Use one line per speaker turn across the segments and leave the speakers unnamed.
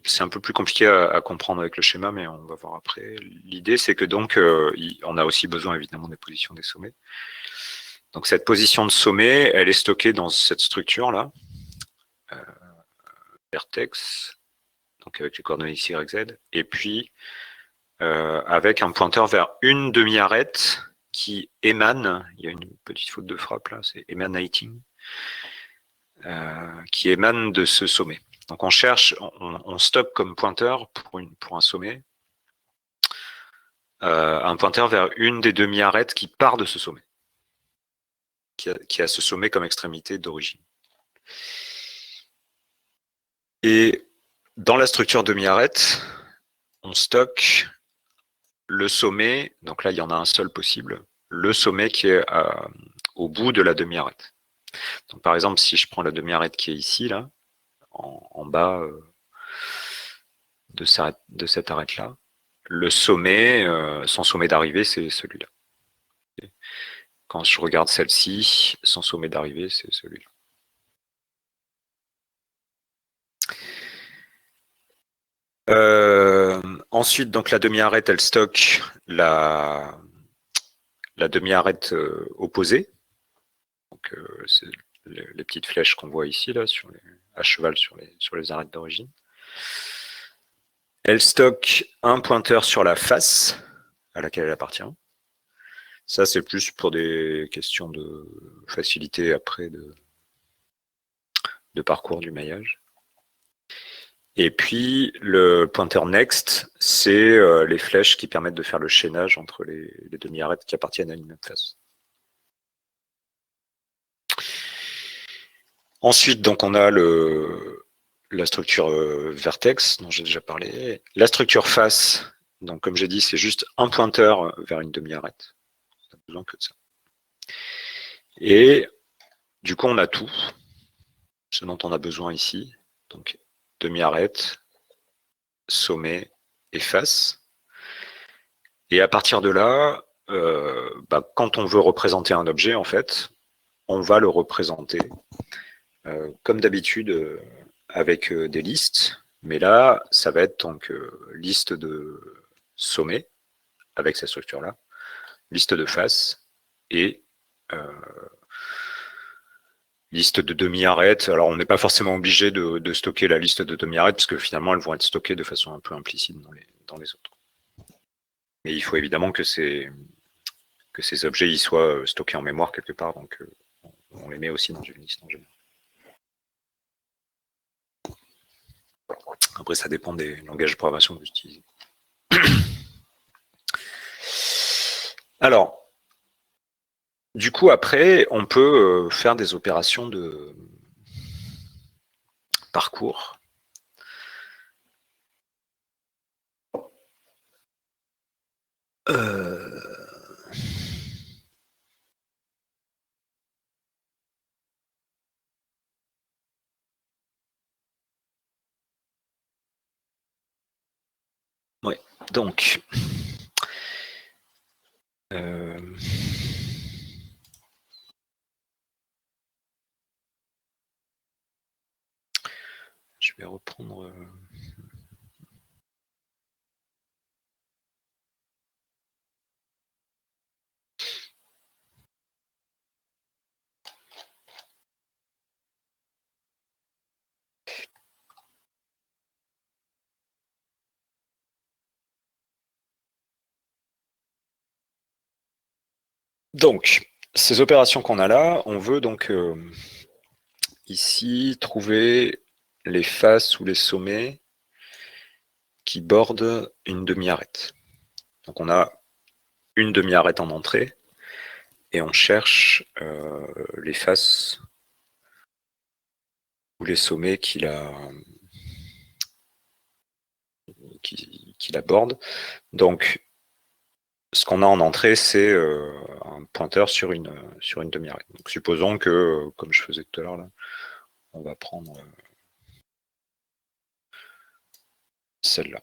C'est un peu plus compliqué à comprendre avec le schéma, mais on va voir après. L'idée, c'est que donc, on a aussi besoin évidemment des positions des sommets. Donc cette position de sommet, elle est stockée dans cette structure-là, vertex, donc avec les coordonnées X, Y, Z, et puis avec un pointeur vers une demi-arête qui émane, il y a une petite faute de frappe là, c'est emanating, qui émane de ce sommet. Donc on cherche, on stocke comme pointeur pour un sommet, un pointeur vers une des demi-arêtes qui part de ce sommet, qui a ce sommet comme extrémité d'origine. Et dans la structure demi-arête, on stocke le sommet, donc là il y en a un seul possible, le sommet qui est au bout de la demi-arête. Donc par exemple, si je prends la demi-arête qui est ici, là, en bas de cette arête-là, le sommet, son sommet d'arrivée, c'est celui-là. Quand je regarde celle-ci, son sommet d'arrivée, c'est celui-là. Ensuite, donc la demi-arête, elle stocke la demi-arête opposée. Donc, c'est les petites flèches qu'on voit ici, là, à cheval sur les arêtes d'origine. Elle stocke un pointeur sur la face à laquelle elle appartient. Ça, c'est plus pour des questions de facilité après de parcours du maillage. Et puis, le pointeur next, c'est les flèches qui permettent de faire le chaînage entre les demi-arêtes qui appartiennent à une même face. Ensuite, donc, on a la structure vertex, dont j'ai déjà parlé. La structure face, donc, comme j'ai dit, c'est juste un pointeur vers une demi-arête. On n'a besoin que de ça. Et du coup, on a tout ce dont on a besoin ici. Donc, demi-arête, sommet et face. Et à partir de là, quand on veut représenter un objet, en fait, on va le représenter comme d'habitude avec des listes. Mais là, ça va être donc liste de sommet avec cette structure-là, liste de face et liste de demi-arêtes. Alors, on n'est pas forcément obligé de stocker la liste de demi-arêtes parce que finalement, elles vont être stockées de façon un peu implicite dans les autres. Mais il faut évidemment que ces objets y soient stockés en mémoire quelque part, donc on les met aussi dans une liste en général. Après, ça dépend des langages de programmation que vous utilisez. Alors, du coup, après, on peut faire des opérations de parcours. Ouais, donc... je vais reprendre... Donc, ces opérations qu'on a là, on veut donc ici trouver les faces ou les sommets qui bordent une demi-arête. Donc on a une demi-arête en entrée et on cherche les faces ou les sommets qui la bordent. Donc ce qu'on a en entrée, c'est un pointeur sur une demi-arête. Donc supposons que, comme je faisais tout à l'heure, là, on va prendre celle-là.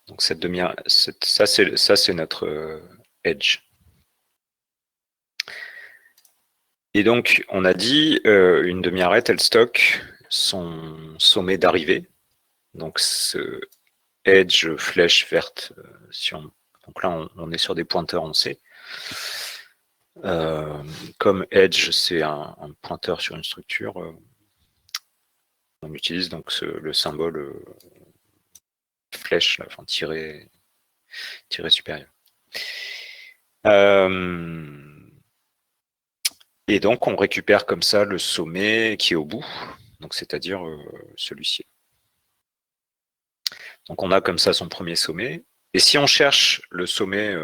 Donc cette ça c'est notre edge. Et donc, on a dit, une demi-arête, elle stocke son sommet d'arrivée. Donc, ce edge flèche verte, donc là, on est sur des pointeurs, on sait. Comme edge, c'est un pointeur sur une structure, on utilise donc le symbole flèche, là, enfin tiré supérieur. Et donc, on récupère comme ça le sommet qui est au bout, donc c'est-à-dire celui-ci. Donc, on a comme ça son premier sommet. Et si on cherche le sommet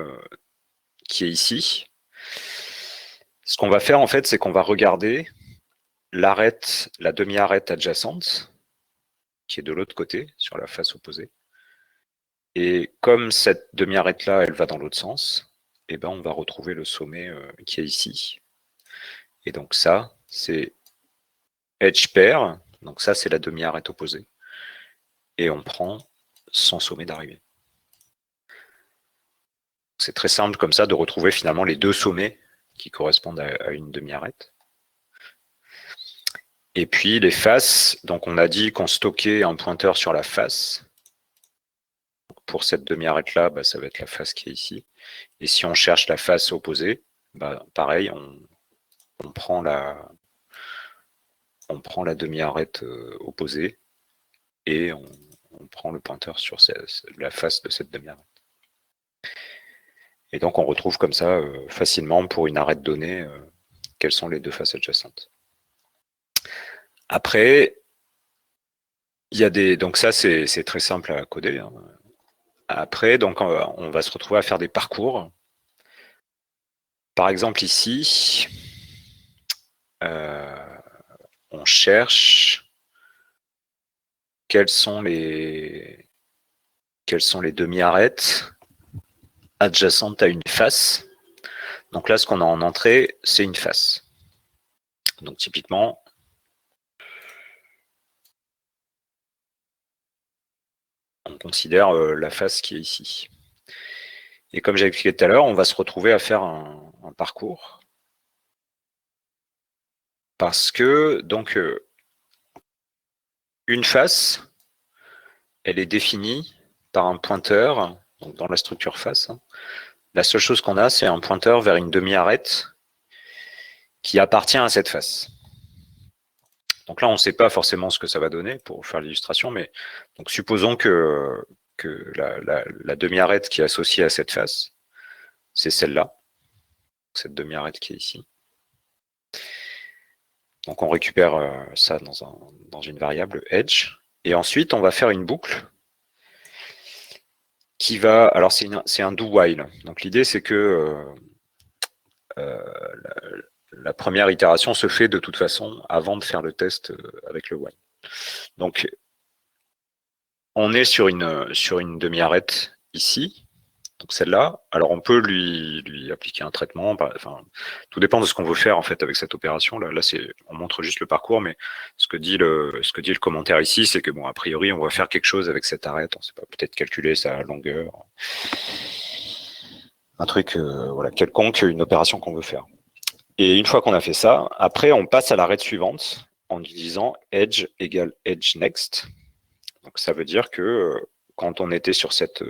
qui est ici, ce qu'on va faire, en fait, c'est qu'on va regarder l'arête, la demi-arête adjacente, qui est de l'autre côté, sur la face opposée. Et comme cette demi-arête-là, elle va dans l'autre sens, eh ben, on va retrouver le sommet qui est ici. Et donc ça, c'est edge pair. Donc ça, c'est la demi-arête opposée. Et on prend son sommet d'arrivée. C'est très simple comme ça de retrouver finalement les deux sommets qui correspondent à une demi-arête. Et puis les faces, donc on a dit qu'on stockait un pointeur sur la face. Pour cette demi-arête-là, bah, ça va être la face qui est ici. Et si on cherche la face opposée, bah, pareil, on prend la demi-arête opposée et on prend le pointeur sur la face de cette demi-arête. Et donc on retrouve comme ça facilement pour une arête donnée quelles sont les deux faces adjacentes. Après, il y a donc ça c'est très simple à coder. Hein. Après, donc on va se retrouver à faire des parcours. Par exemple ici, on cherche quelles sont les demi-arêtes adjacentes à une face. Donc là, ce qu'on a en entrée, c'est une face. Donc typiquement, on considère la face qui est ici. Et comme j'ai expliqué tout à l'heure, on va se retrouver à faire un parcours. Parce que, donc, une face, elle est définie par un pointeur, donc dans la structure face. Hein. La seule chose qu'on a, c'est un pointeur vers une demi-arête qui appartient à cette face. Donc là, on ne sait pas forcément ce que ça va donner pour faire l'illustration, mais donc supposons que la demi-arête qui est associée à cette face, c'est celle-là, cette demi-arête qui est ici. Donc on récupère ça dans une variable edge, et ensuite on va faire une boucle qui va, alors c'est un do while. Donc l'idée c'est que la première itération se fait de toute façon avant de faire le test avec le while. Donc on est sur une demi-arête ici, donc celle-là. Alors on peut lui appliquer un traitement, enfin, tout dépend de ce qu'on veut faire en fait avec cette opération. Là on montre juste le parcours, mais ce que dit le commentaire ici, c'est que bon, a priori, on va faire quelque chose avec cette arête. On ne sait pas, peut-être calculer sa longueur, un truc voilà, quelconque, une opération qu'on veut faire. Et une fois qu'on a fait ça, après on passe à l'arête suivante en disant edge égale edge next. Donc ça veut dire que quand on était sur cette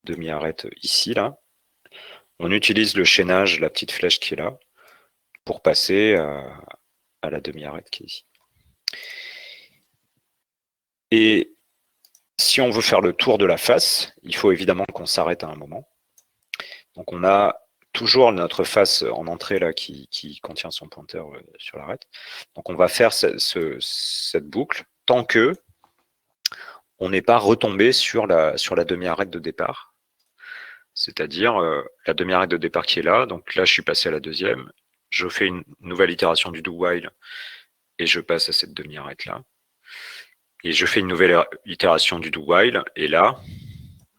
demi-arête ici, là, on utilise le chaînage, la petite flèche qui est là, pour passer à la demi-arête qui est ici. Et si on veut faire le tour de la face, il faut évidemment qu'on s'arrête à un moment. Donc on a toujours notre face en entrée là qui contient son pointeur sur l'arête. Donc on va faire cette boucle tant que on n'est pas retombé sur la demi-arête de départ. C'est-à-dire la demi-arête de départ qui est là. Donc là, je suis passé à la deuxième. Je fais une nouvelle itération du do while et je passe à cette demi-arête là. Et je fais une nouvelle itération du do while et là,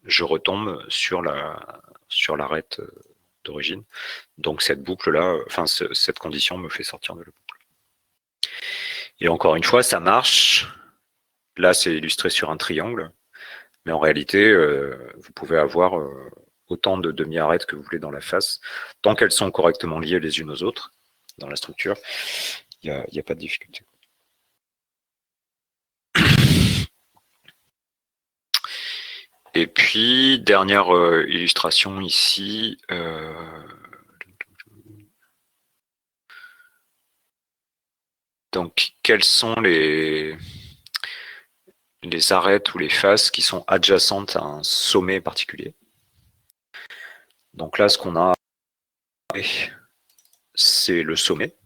je retombe sur l'arête d'origine. Donc cette boucle-là, enfin cette condition me fait sortir de la boucle. Et encore une fois, ça marche. Là, c'est illustré sur un triangle. Mais en réalité, vous pouvez avoir autant de demi-arêtes que vous voulez dans la face, tant qu'elles sont correctement liées les unes aux autres dans la structure, il n'y a pas de difficulté. Et puis, dernière illustration ici. Donc, quelles sont les arêtes ou les faces qui sont adjacentes à un sommet particulier? Donc là, ce qu'on a, c'est le sommet.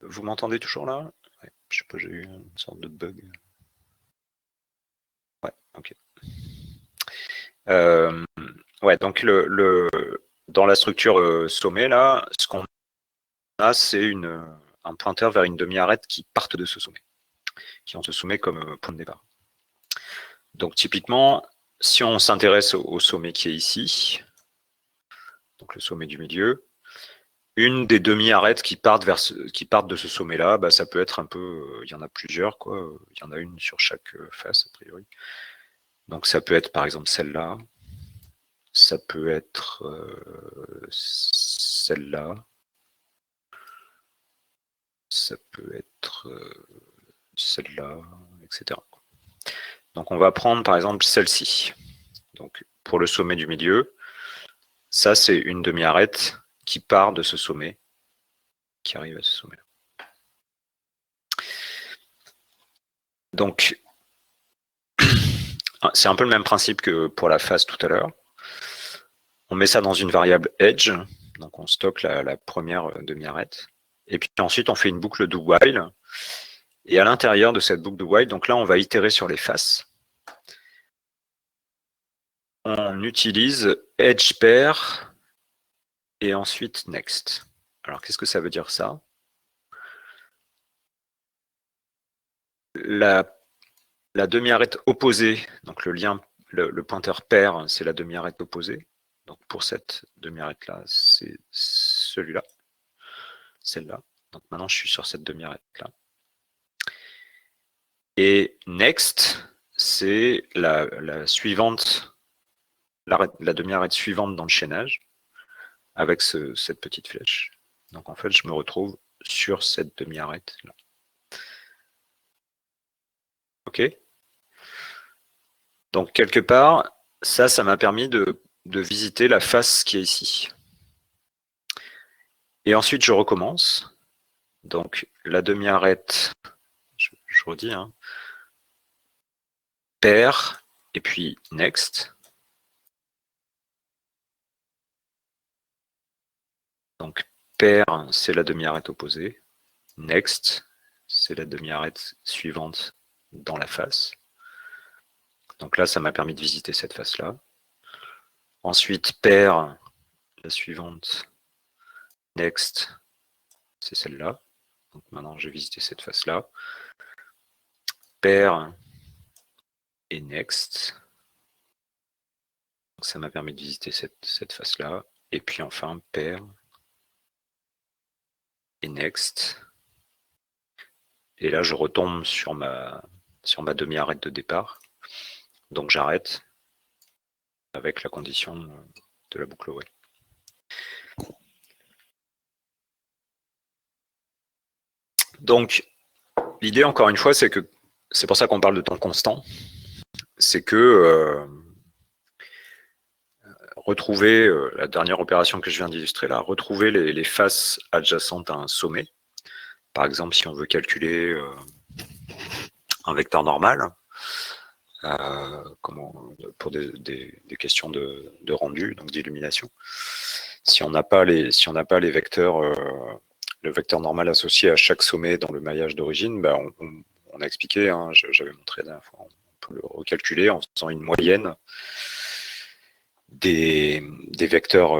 Vous m'entendez toujours là? Ouais, je sais pas, j'ai eu une sorte de bug. Ouais, ok. Ouais, donc dans la structure sommet, là, ce qu'on a, c'est un pointeur vers une demi-arête qui parte de ce sommet, qui ont ce sommet comme point de départ. Donc typiquement, si on s'intéresse au sommet qui est ici, donc le sommet du milieu, une des demi-arêtes qui partent de ce sommet-là, bah, ça peut être un peu, il y en a plusieurs, quoi. Il y en a une sur chaque face, a priori. Donc ça peut être par exemple celle-là, ça peut être celle-là, ça peut être celle-là, etc. Donc on va prendre par exemple celle-ci. Donc pour le sommet du milieu, ça c'est une demi-arête qui part de ce sommet, qui arrive à ce sommet-là. Donc c'est un peu le même principe que pour la face tout à l'heure. On met ça dans une variable edge, donc on stocke la première demi-arête. Et puis ensuite on fait une boucle do while. Et à l'intérieur de cette boucle do while, donc là on va itérer sur les faces. On utilise edge pair et ensuite next. Alors qu'est-ce que ça veut dire ça? La demi-arête opposée, donc le pointeur pair, c'est la demi-arête opposée. Donc pour cette demi-arête-là, c'est celui-là, celle-là. Donc maintenant je suis sur cette demi-arête-là. Et next, c'est la suivante, la demi-arête suivante dans le chaînage, avec cette petite flèche. Donc en fait, je me retrouve sur cette demi-arête-là. OK? Donc quelque part, ça m'a permis de visiter la face qui est ici. Et ensuite, je recommence. Donc la demi-arête, je redis, hein, pair, et puis next. Donc pair, c'est la demi-arête opposée. Next, c'est la demi-arête suivante dans la face. Donc là, ça m'a permis de visiter cette face-là. Ensuite, pair, la suivante, next, c'est celle-là. Donc maintenant, j'ai visité cette face-là. Pair et next. Donc ça m'a permis de visiter cette face-là. Et puis enfin, pair et next. Et là, je retombe sur ma demi-arête de départ. Donc j'arrête avec la condition de la boucle while. Donc, l'idée, encore une fois, c'est que c'est pour ça qu'on parle de temps constant. C'est que retrouver, la dernière opération que je viens d'illustrer là, retrouver les faces adjacentes à un sommet. Par exemple, si on veut calculer un vecteur normal, pour des questions de rendu, donc d'illumination. Si on n'a pas les vecteurs, le vecteur normal associé à chaque sommet dans le maillage d'origine, bah on a expliqué, hein, j'avais montré la dernière fois, on peut le recalculer en faisant une moyenne des vecteurs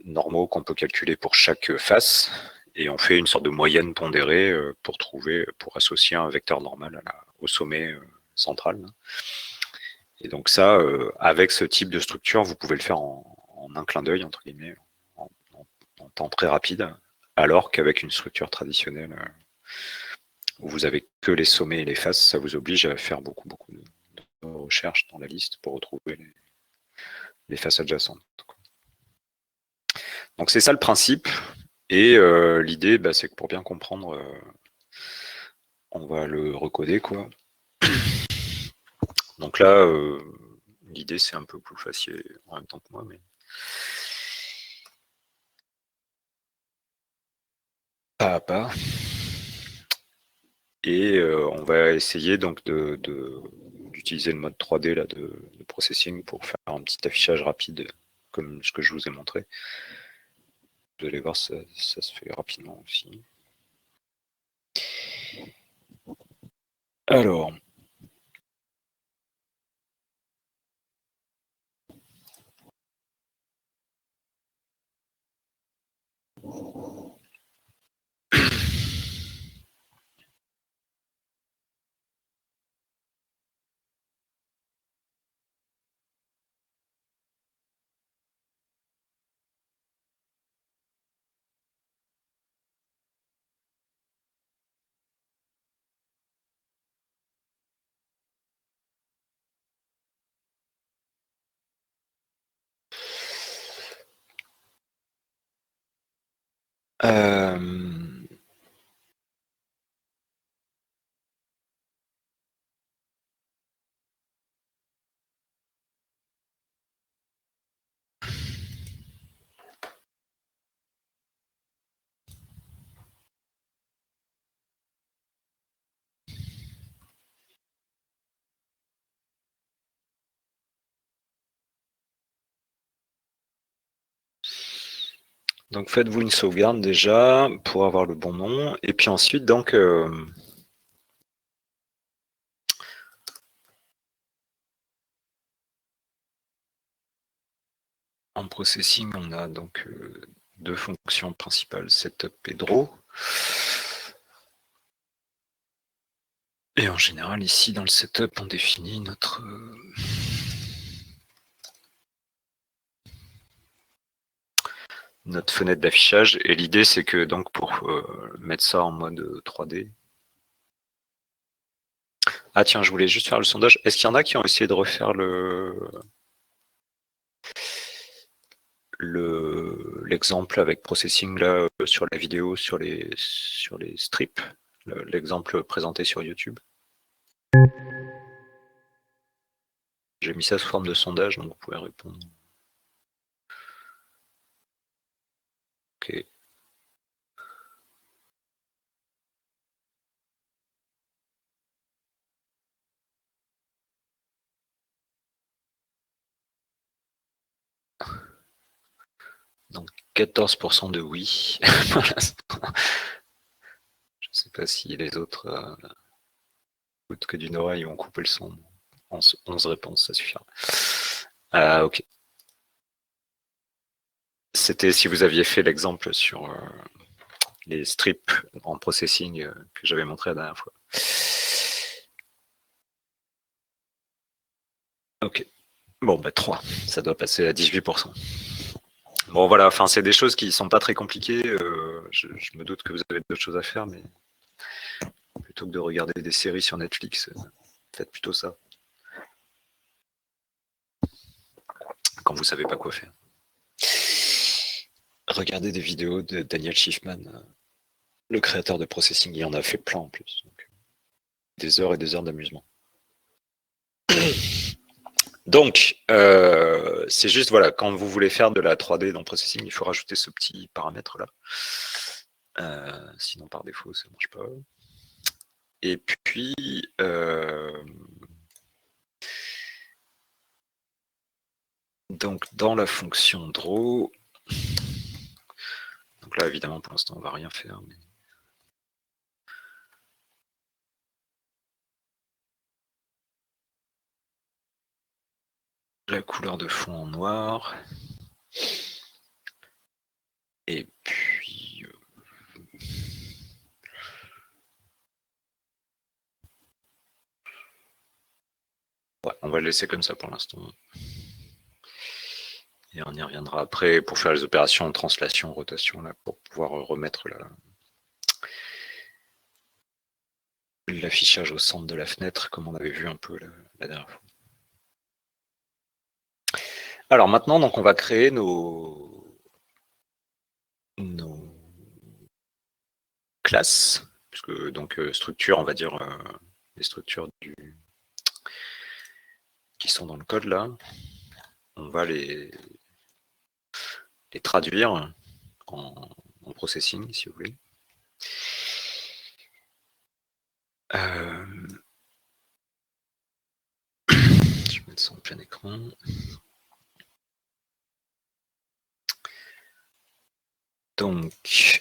normaux qu'on peut calculer pour chaque face, et on fait une sorte de moyenne pondérée pour associer un vecteur normal au sommet central. Et donc ça, avec ce type de structure, vous pouvez le faire en un clin d'œil, entre guillemets, en temps très rapide, alors qu'avec une structure traditionnelle où vous avez que les sommets et les faces, ça vous oblige à faire beaucoup de recherches dans la liste pour retrouver les faces adjacentes. Donc c'est ça le principe. Et l'idée, c'est que pour bien comprendre, on va le recoder, quoi. Donc là, l'idée, c'est un peu plus facile en même temps que moi, mais pas à pas. Et on va essayer donc d'utiliser le mode 3D là, de processing pour faire un petit affichage rapide, comme ce que je vous ai montré. Vous allez voir, ça se fait rapidement aussi. Alors, euh, donc faites-vous une sauvegarde déjà pour avoir le bon nom. Et puis ensuite, donc, en processing, on a donc deux fonctions principales, setup et draw. Et en général, ici, dans le setup, on définit notre fenêtre d'affichage. Et l'idée, c'est que donc pour mettre ça en mode 3D. Ah tiens, je voulais juste faire le sondage. Est-ce qu'il y en a qui ont essayé de refaire l'exemple avec processing là sur la vidéo, sur les strips, l'exemple présenté sur YouTube? J'ai mis ça sous forme de sondage, donc vous pouvez répondre. Ok. Donc 14% de oui. Je ne sais pas si les autres, autres que d'une oreille, ont coupé le son. 11 réponses, ça suffira. Ah, ok. C'était si vous aviez fait l'exemple sur les strips en processing que j'avais montré la dernière fois. Ok. Bon, 3. Ça doit passer à 18%. Bon, voilà, enfin, c'est des choses qui sont pas très compliquées. Je me doute que vous avez d'autres choses à faire, mais plutôt que de regarder des séries sur Netflix, faites plutôt ça. Quand vous savez pas quoi faire. Regardez des vidéos de Daniel Schiffman, le créateur de Processing. Il en a fait plein en plus. Donc, des heures et des heures d'amusement. Donc, c'est juste, voilà, quand vous voulez faire de la 3D dans Processing, il faut rajouter ce petit paramètre-là. Sinon, par défaut, ça ne marche pas. Et puis, donc, dans la fonction draw, donc là, évidemment, pour l'instant, on ne va rien faire. Mais... la couleur de fond en noir. Et puis... Ouais, on va le laisser comme ça pour l'instant. Et on y reviendra après pour faire les opérations de translation, rotation, là, pour pouvoir remettre l'affichage au centre de la fenêtre, comme on avait vu un peu la dernière fois. Alors maintenant, donc, on va créer nos classes, puisque donc structure, on va dire les structures qui sont dans le code là, on va les traduire en processing, si vous voulez. Je vais mettre ça en plein écran. Donc,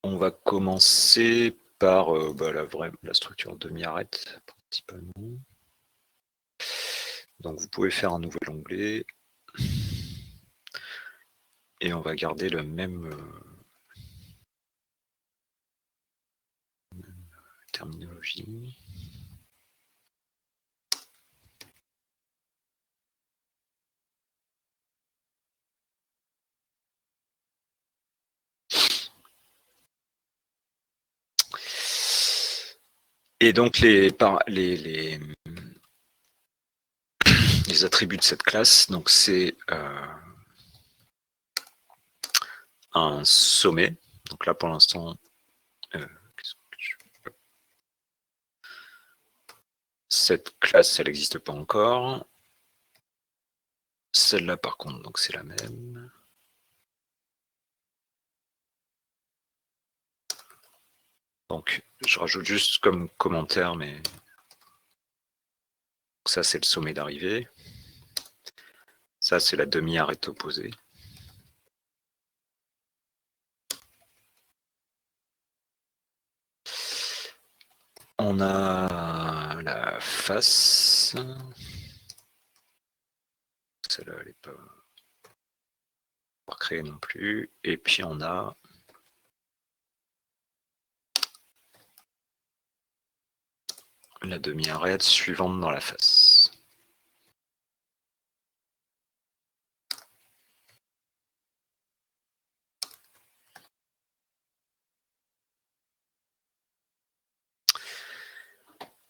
on va commencer par la structure demi-arête, principalement. Donc, vous pouvez faire un nouvel onglet. Et on va garder le même terminologie. Et donc les attributs de cette classe, donc c'est un sommet. Donc là pour l'instant, cette classe elle n'existe pas encore. Celle-là par contre, donc c'est la même. Donc je rajoute juste comme commentaire, mais ça c'est le sommet d'arrivée. Ça c'est la demi-arête opposée. On a la face. Celle-là, elle n'est pas créée non plus. Et puis on a la demi-arête suivante dans la face.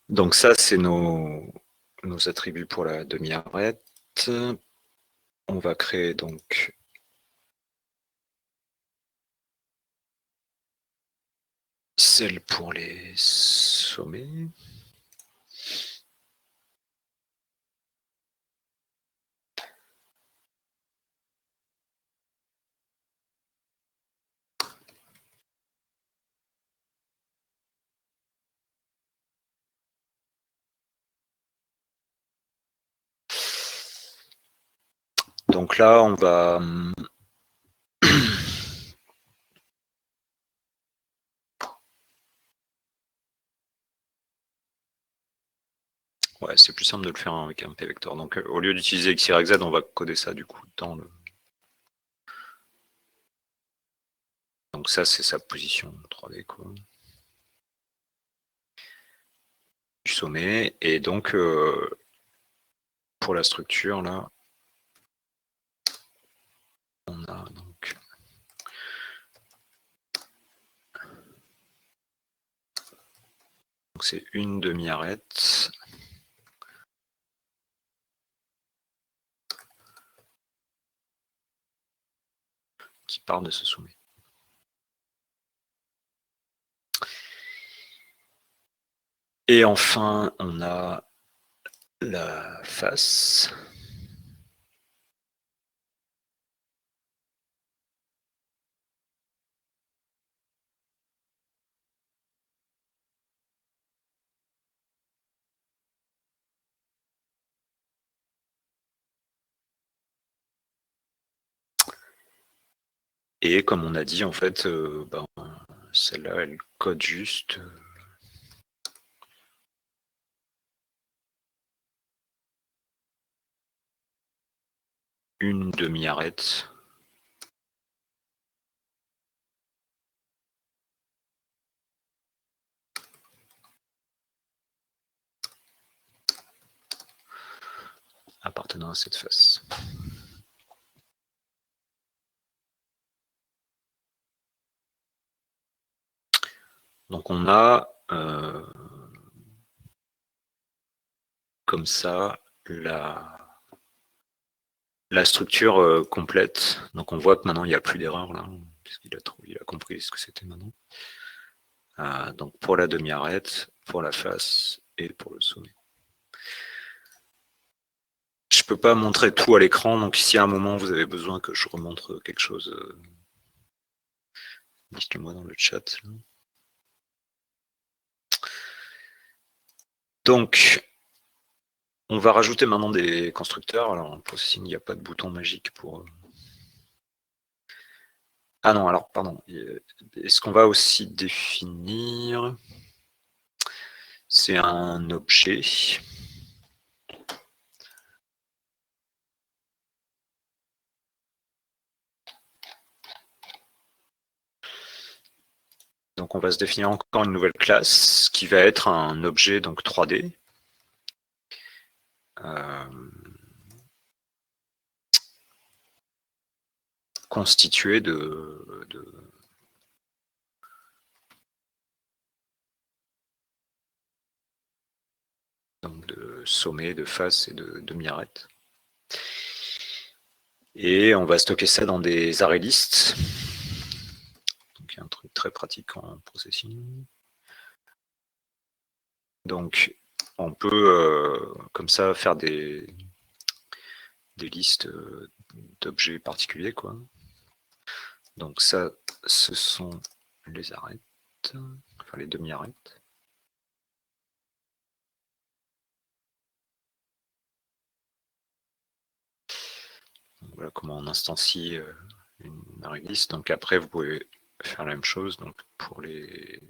Donc ça, c'est nos attributs pour la demi-arête. On va créer donc celle pour les sommets. Donc là, on va ouais, c'est plus simple de le faire avec un p-vector. Donc au lieu d'utiliser x, y, z, on va coder ça du coup dans le. Donc ça, c'est sa position 3D quoi. Du sommet. Et donc pour la structure là, on a donc c'est une demi-arête qui part de ce sommet. Et enfin, on a la face. Et comme on a dit, en fait, celle-là, elle code juste une demi-arête. appartenant à cette face. Donc on a comme ça la structure complète. Donc on voit que maintenant il n'y a plus d'erreur là, puisqu'il a compris ce que c'était maintenant. Donc pour la demi-arête, pour la face et pour le sommet. Je ne peux pas montrer tout à l'écran, donc si à un moment vous avez besoin que je remontre quelque chose, dites-le-moi dans le chat. Donc, on va rajouter maintenant des constructeurs. Alors, en processing, il n'y a pas de bouton magique pour... Ah non, alors, pardon. Ce qu'on va aussi définir, c'est un objet. Donc, on va se définir encore une nouvelle classe qui va être un objet donc 3D. Constitué de sommet, de face et de demi-arête. Et on va stocker ça dans des array lists. Donc, il y a un truc très pratique en processing. Donc, on peut comme ça faire des listes d'objets particuliers, quoi. Donc ça, ce sont les arêtes, enfin les demi-arêtes. Voilà comment on instancie une array list. Donc après, vous pouvez faire la même chose. Donc pour les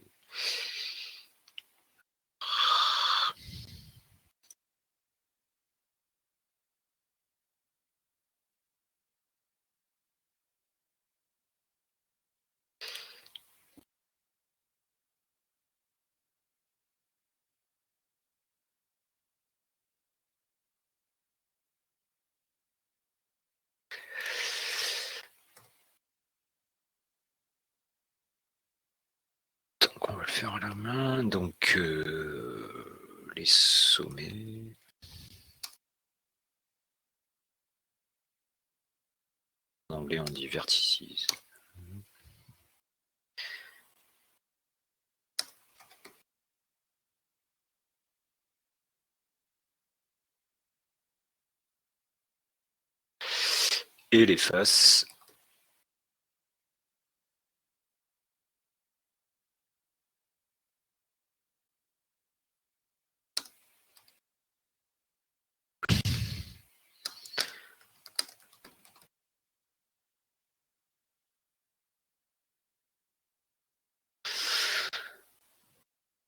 donc on va le faire à la main. Donc les sommets. En anglais, on dit vertices. Et les faces.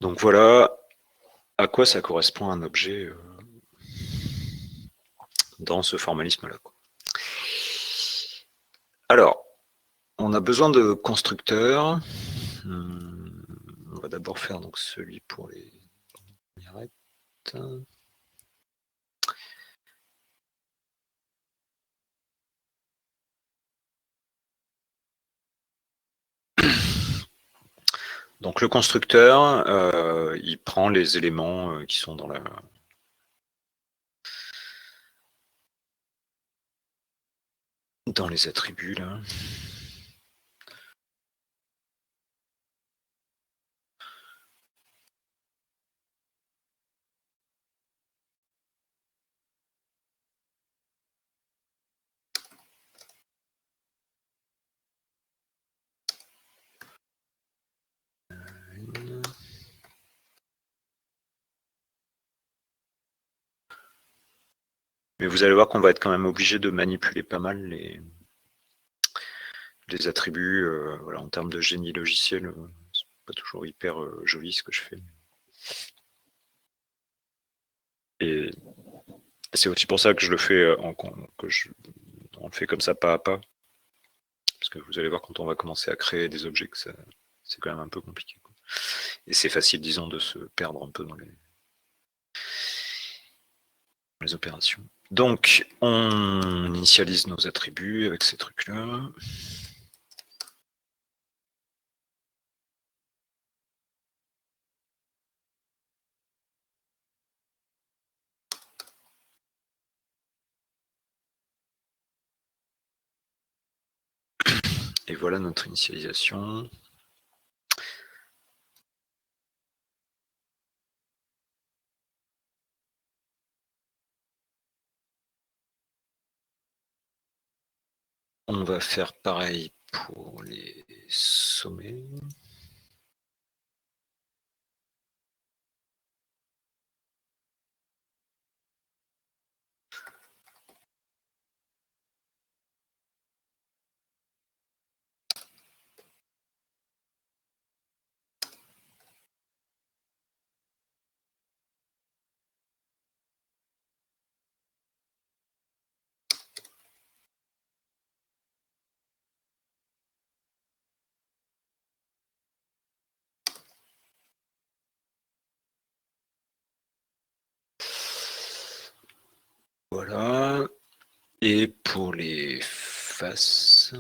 Donc voilà à quoi ça correspond un objet dans ce formalisme-là. Alors, on a besoin de constructeurs. On va d'abord faire donc celui pour les arêtes. Donc le constructeur, il prend les éléments qui sont dans les attributs là. Mais vous allez voir qu'on va être quand même obligé de manipuler pas mal les attributs. Voilà, en termes de génie logiciel, c'est pas toujours hyper joli ce que je fais. Et c'est aussi pour ça que je le fais on le fait comme ça pas à pas. Parce que vous allez voir quand on va commencer à créer des objets que c'est quand même un peu compliqué. Et c'est facile, disons, de se perdre un peu dans les... les opérations. Donc, on initialise nos attributs avec ces trucs-là. Et voilà notre initialisation. On va faire pareil pour les sommets. Voilà. Et pour les faces.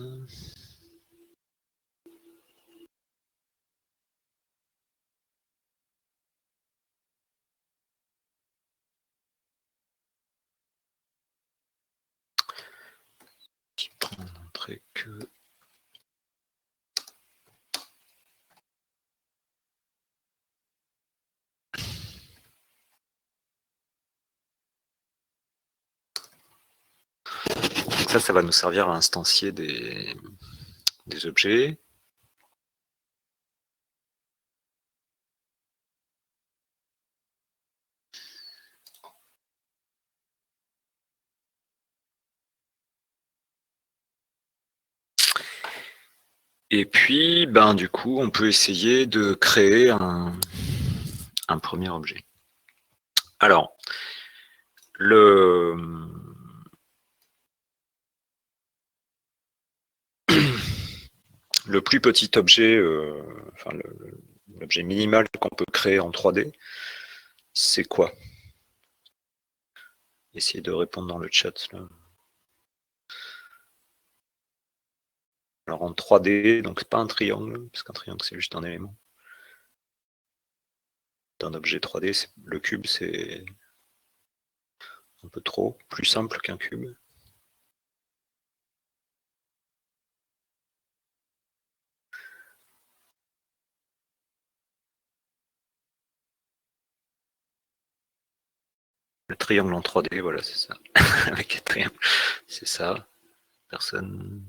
Qui prend montrer que. Donc ça va nous servir à instancier des objets. Et puis, ben, du coup, on peut essayer de créer un premier objet. Alors, le plus petit objet, enfin, l'objet minimal qu'on peut créer en 3D, c'est quoi? Essayez de répondre dans le chat. Là. Alors en 3D, donc c'est pas un triangle, parce qu'un triangle c'est juste un élément. D'un objet 3D, le cube c'est un peu trop, plus simple qu'un cube. Le triangle en 3D, voilà, c'est ça. Avec les triangles, c'est ça. Personne.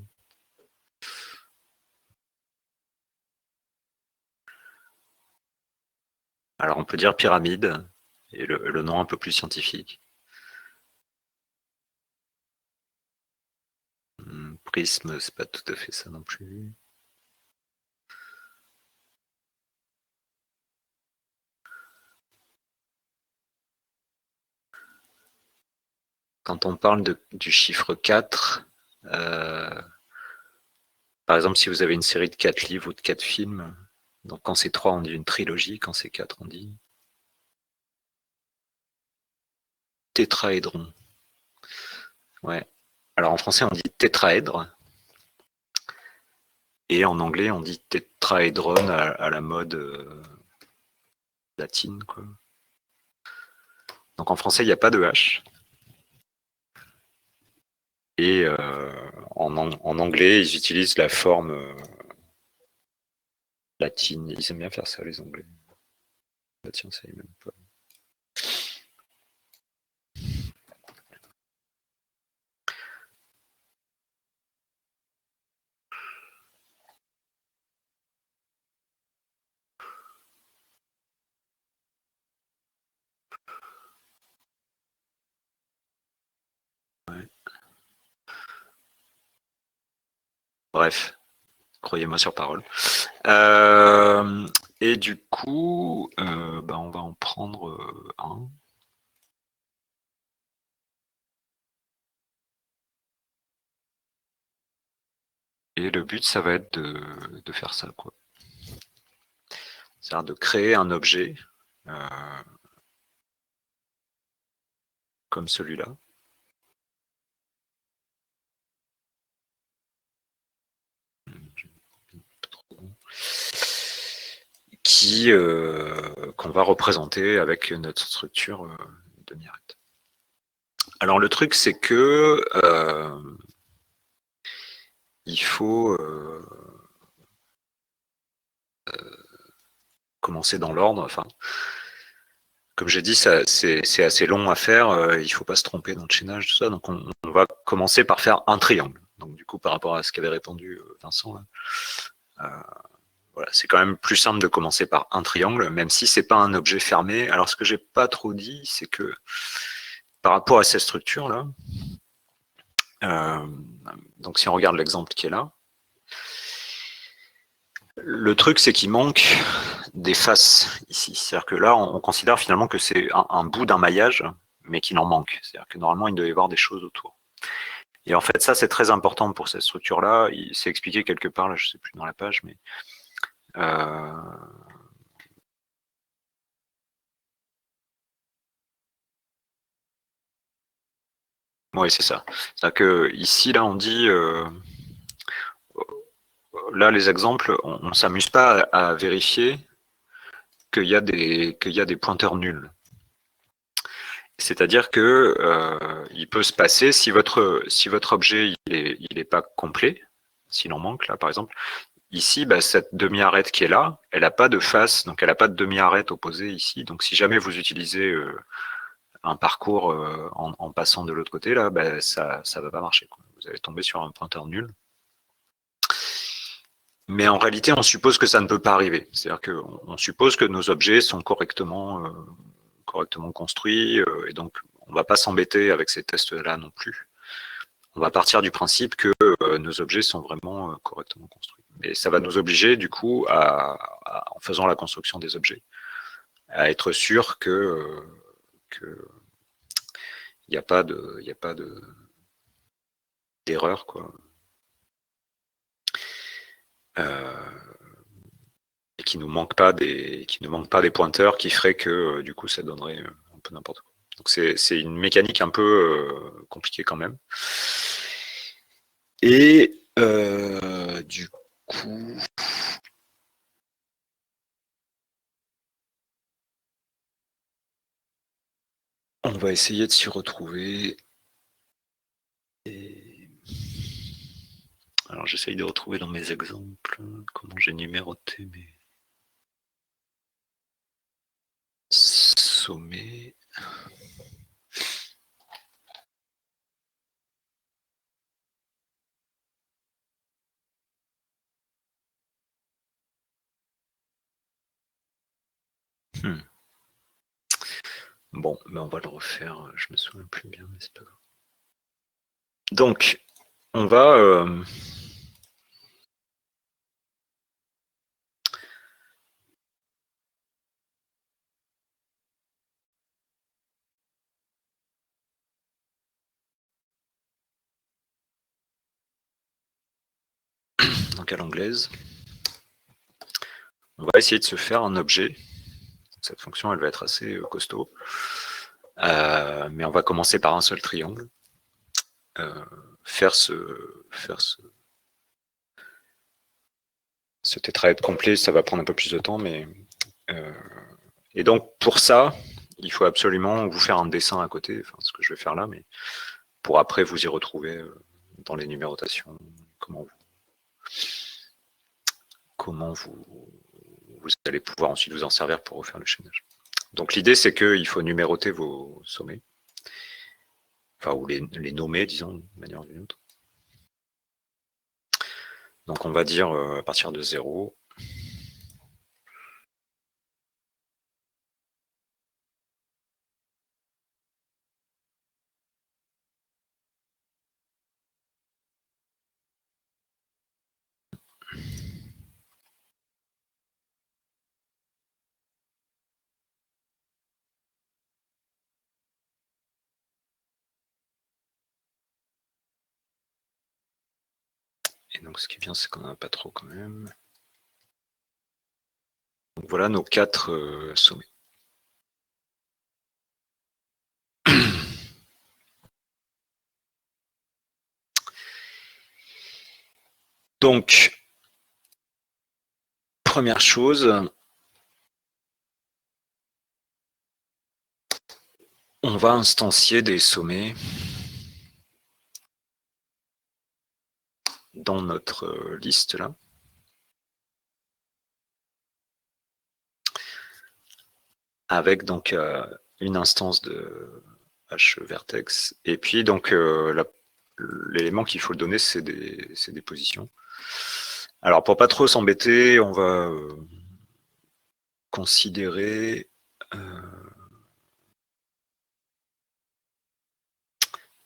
Alors on peut dire pyramide, et le nom un peu plus scientifique. Prisme, c'est pas tout à fait ça non plus. Quand on parle du chiffre 4, par exemple, si vous avez une série de 4 livres ou de 4 films, donc quand c'est 3, on dit une trilogie, quand c'est 4, on dit tétraédron. Ouais. Alors en français, on dit tétraèdre. Et en anglais, on dit tétraédron à la mode latine. Quoi. Donc en français, il n'y a pas de H. Et en anglais, ils utilisent la forme latine. Ils aiment bien faire ça, les Anglais. Bah, tiens, ça y est même pas. Ouais. Bref, croyez-moi sur parole. Et du coup, bah, on va en prendre un. Et le but, ça va être de faire ça, quoi. C'est-à-dire de créer un objet comme celui-là. Qu'on va représenter avec notre structure demi-arête. Alors le truc, c'est que il faut commencer dans l'ordre. Enfin, comme j'ai dit, c'est assez long à faire. Il ne faut pas se tromper dans le chaînage, tout ça. Donc on va commencer par faire un triangle. Donc du coup, par rapport à ce qu'avait répondu Vincent, là, voilà, c'est quand même plus simple de commencer par un triangle, même si c'est pas un objet fermé. Alors ce que j'ai pas trop dit, c'est que par rapport à cette structure là, donc si on regarde l'exemple qui est là, le truc c'est qu'il manque des faces ici. C'est-à-dire que là, on considère finalement que c'est un bout d'un maillage, mais qu'il en manque. C'est-à-dire que normalement, il doit y avoir des choses autour. Et en fait, ça, c'est très important pour cette structure-là. C'est expliqué quelque part, là, je ne sais plus dans la page, mais oui, c'est ça. C'est-à-dire que ici, là, on dit, là, les exemples, on ne s'amuse pas à vérifier qu'il y a des pointeurs nuls. C'est-à-dire que il peut se passer, si votre objet il est pas complet, s'il en manque, là, par exemple, ici, bah, cette demi-arête qui est là, elle n'a pas de face, donc elle n'a pas de demi-arête opposée ici. Donc si jamais vous utilisez un parcours en passant de l'autre côté, là, bah, ça ne va pas marcher, quoi. Vous allez tomber sur un pointeur nul. Mais en réalité, on suppose que ça ne peut pas arriver. C'est-à-dire qu'on suppose que nos objets sont correctement construits, et donc on ne va pas s'embêter avec ces tests-là non plus. On va partir du principe que nos objets sont vraiment correctement construits. Mais ça va nous obliger, du coup, en faisant la construction des objets, à être sûr que il n'y a pas d'erreur, quoi. Et qu'il ne nous manque pas des pointeurs qui feraient que du coup ça donnerait un peu n'importe quoi. Donc c'est une mécanique un peu compliquée quand même. Et du coup, on va essayer de s'y retrouver. Et... Alors j'essaye de retrouver dans mes exemples comment j'ai numéroté mes sommets. Bon, mais on va le refaire. Je me souviens plus bien, mais c'est pas grave. Donc, on va donc à l'anglaise. On va essayer de se faire un objet. Cette fonction, elle va être assez costaud. Mais on va commencer par un seul triangle. Faire ce tétraèdre complet, ça va prendre un peu plus de temps, mais et donc pour ça, il faut absolument vous faire un dessin à côté, enfin ce que je vais faire là, mais pour après vous y retrouver dans les numérotations, comment vous allez pouvoir ensuite vous en servir pour refaire le chaînage. Donc l'idée c'est qu'il faut numéroter vos sommets, enfin ou les nommer, disons, d'une manière ou d'une autre. Donc on va dire à partir de 0. Et donc ce qui est bien, c'est qu'on n'en a pas trop quand même. Donc voilà nos 4 sommets. Donc, première chose, on va instancier des sommets dans notre liste là. Avec donc une instance de h-vertex. Et puis donc l'élément qu'il faut donner, c'est des positions. Alors pour pas trop s'embêter, on va considérer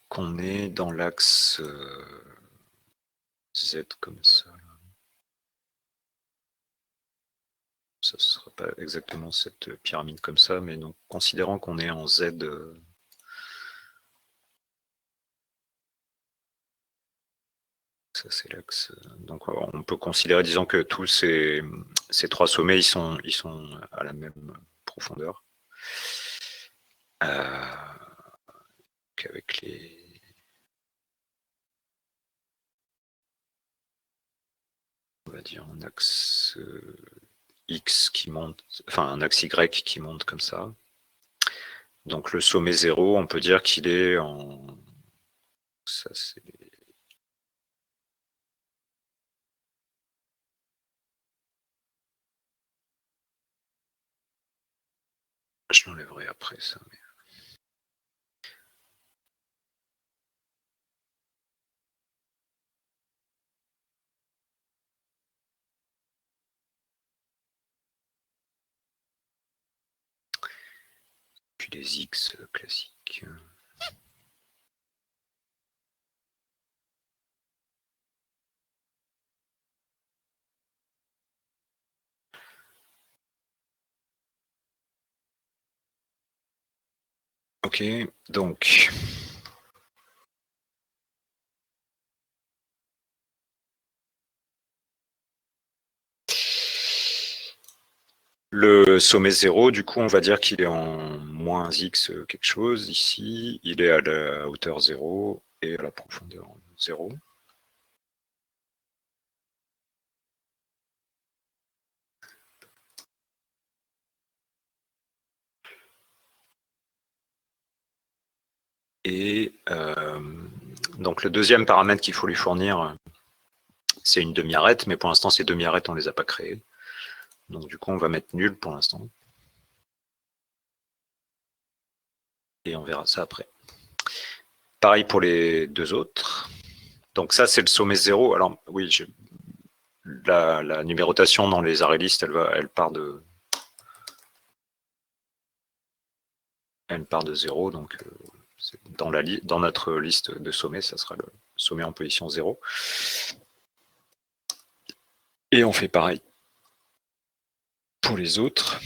qu'on est dans l'axe Z comme ça. Ça ne sera pas exactement cette pyramide comme ça, mais donc considérant qu'on est en Z. Ça c'est l'axe. Donc on peut considérer, disons que tous ces trois sommets, ils sont à la même profondeur. Avec les on va dire un axe X qui monte, enfin un axe Y qui monte comme ça. Donc le sommet 0, on peut dire qu'il est en. Ça c'est. Je l'enlèverai après ça. Mais... Puis les X classiques. Ok, donc. Le sommet 0, du coup, on va dire qu'il est en moins x quelque chose. Ici, il est à la hauteur 0 et à la profondeur 0. Et donc le deuxième paramètre qu'il faut lui fournir, c'est une demi-arête, mais pour l'instant, ces demi-arêtes, on ne les a pas créées. Donc du coup, on va mettre nul pour l'instant. Et on verra ça après. Pareil pour les deux autres. Donc ça, c'est le sommet 0. Alors oui, la numérotation dans les arrêlistes, elle part de 0, donc dans notre liste de sommets, ça sera le sommet en position 0. Et on fait pareil pour les autres.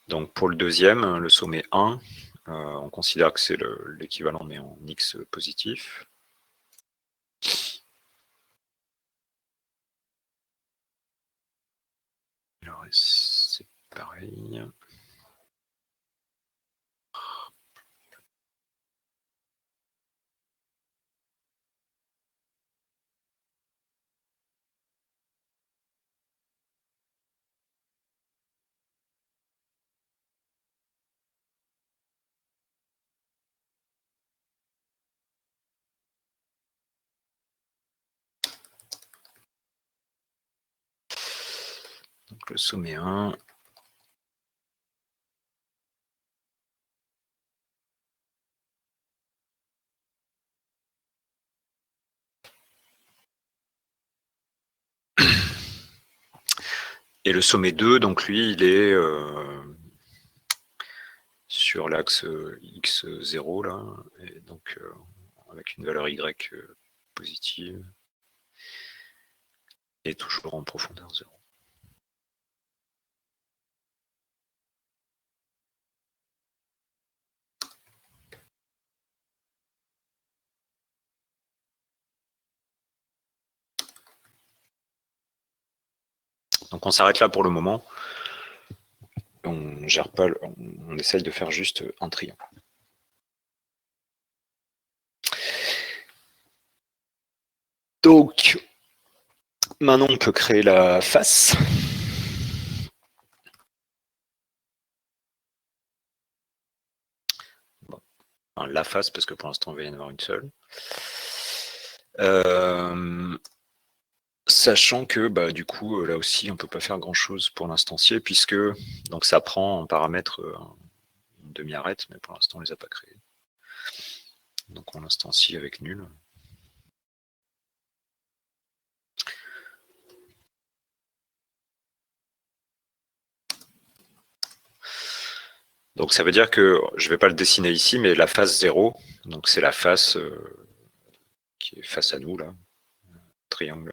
Donc pour le deuxième, le sommet 1, on considère que c'est l'équivalent mais en x positif. Alors c'est pareil. Donc le sommet 1. Et le sommet 2, donc lui, il est sur l'axe x0, là, et donc avec une valeur y positive, et toujours en profondeur 0. Donc on s'arrête là pour le moment. On gère pas, on essaye de faire juste un triangle. Donc, maintenant, on peut créer la face. Bon. Enfin, la face, parce que pour l'instant, il va y en avoir une seule. Sachant que, du coup, là aussi, on ne peut pas faire grand-chose pour l'instancier, puisque donc ça prend en paramètre une demi-arête, mais pour l'instant, on ne les a pas créés. Donc, on l'instancie avec nul. Donc ça veut dire que, je ne vais pas le dessiner ici, mais la face 0, donc c'est la face qui est face à nous, là, triangle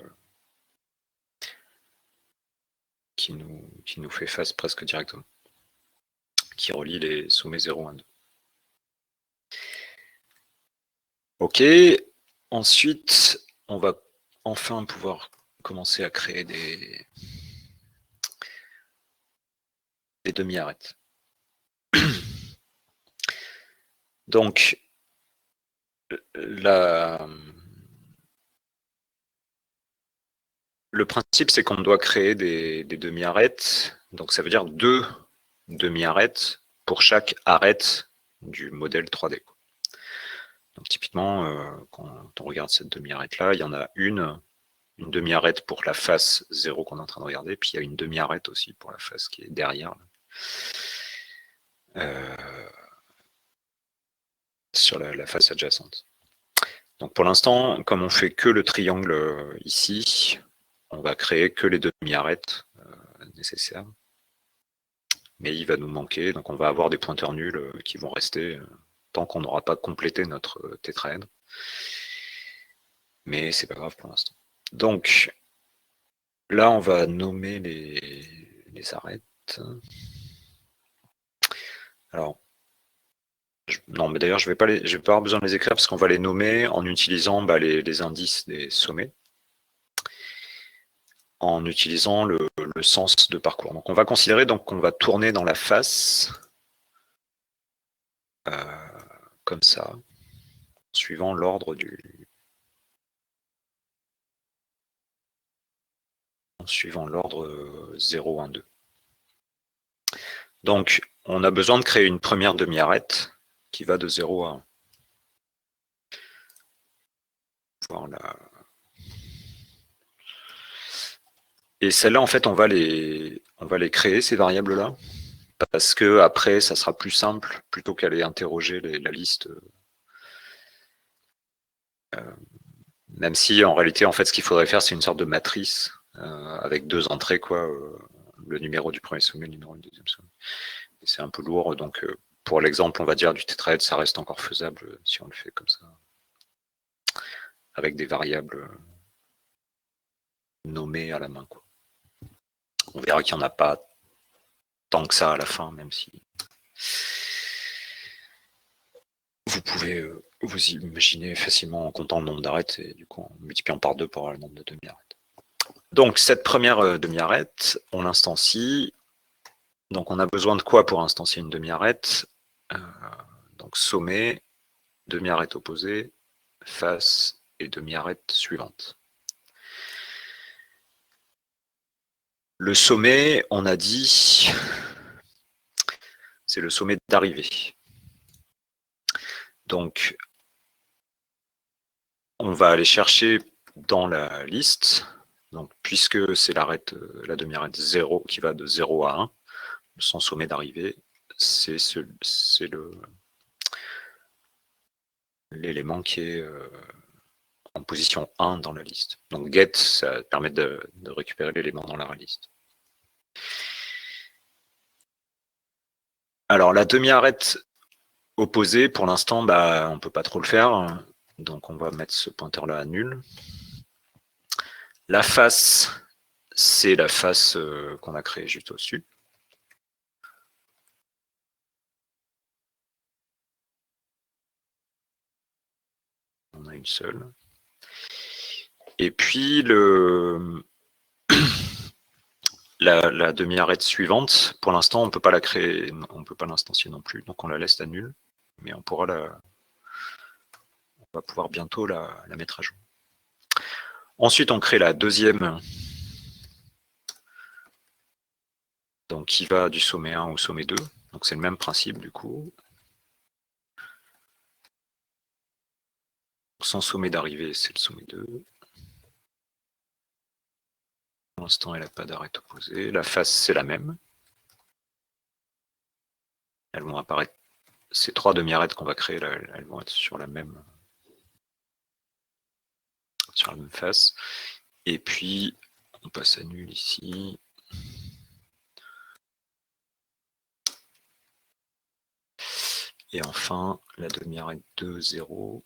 qui nous fait face presque directement, qui relie les sommets 0, 1, 2. Ok, ensuite, on va enfin pouvoir commencer à créer des demi-arêtes. Donc, le principe, c'est qu'on doit créer des demi-arêtes. Donc, ça veut dire 2 demi-arêtes pour chaque arête du modèle 3D. Donc, typiquement, quand on regarde cette demi-arête-là, il y en a une demi-arête pour la face 0 qu'on est en train de regarder, puis il y a une demi-arête aussi pour la face qui est derrière. Sur la face adjacente. Donc pour l'instant, comme on fait que le triangle ici, on va créer que les demi-arêtes nécessaires. Mais il va nous manquer, donc on va avoir des pointeurs nuls qui vont rester tant qu'on n'aura pas complété notre tétraèdre. Mais c'est pas grave pour l'instant. Donc là, on va nommer les arêtes. Alors, non, mais d'ailleurs, je vais pas avoir besoin de les écrire parce qu'on va les nommer en utilisant les indices des sommets, en utilisant le sens de parcours. Donc, on va considérer qu'on va tourner dans la face comme ça, suivant l'ordre suivant l'ordre 0, 1, 2. Donc, on a besoin de créer une première demi-arête qui va de 0 à 1. Voilà. Et celle-là, en fait, on va les créer, ces variables-là, parce que après, ça sera plus simple, plutôt qu'aller interroger la liste. Même si, en réalité, en fait, ce qu'il faudrait faire, c'est une sorte de matrice avec 2 entrées, le numéro du premier sommet, le numéro du deuxième sommet. C'est un peu lourd, donc pour l'exemple, on va dire du tétraèdre, ça reste encore faisable si on le fait comme ça, avec des variables nommées à la main. On verra qu'il n'y en a pas tant que ça à la fin, même si vous pouvez vous imaginer facilement en comptant le nombre d'arêtes et du coup en multipliant par 2 pour avoir le nombre de demi-arêtes. Donc cette première demi-arête, on l'instancie. Donc on a besoin de quoi pour instancier une demi-arête? Donc sommet, demi-arête opposée, face et demi-arête suivante. Le sommet, on a dit, c'est le sommet d'arrivée. Donc on va aller chercher dans la liste, donc puisque c'est la demi-arête 0 qui va de 0 à 1, son sommet d'arrivée, c'est l'élément qui est en position 1 dans la liste. Donc get, ça permet de récupérer l'élément dans la liste. Alors la demi-arête opposée, pour l'instant, on ne peut pas trop le faire. Donc on va mettre ce pointeur-là à nul. La face, c'est la face qu'on a créée juste au-dessus. On a une seule. Et puis la demi-arête suivante, pour l'instant, on ne peut pas la créer, on ne peut pas l'instancier non plus, donc on la laisse à nul, mais on va pouvoir bientôt la mettre à jour. Ensuite, on crée la deuxième, donc qui va du sommet 1 au sommet 2. Donc c'est le même principe du coup. Son sommet d'arrivée, c'est le sommet 2. Pour l'instant, elle n'a pas d'arête opposée. La face, c'est la même. Elles vont apparaître. Ces 3 demi-arêtes qu'on va créer, là, elles vont être sur la même face. Et puis, on passe à nul ici. Et enfin, la demi-arête 2, 0.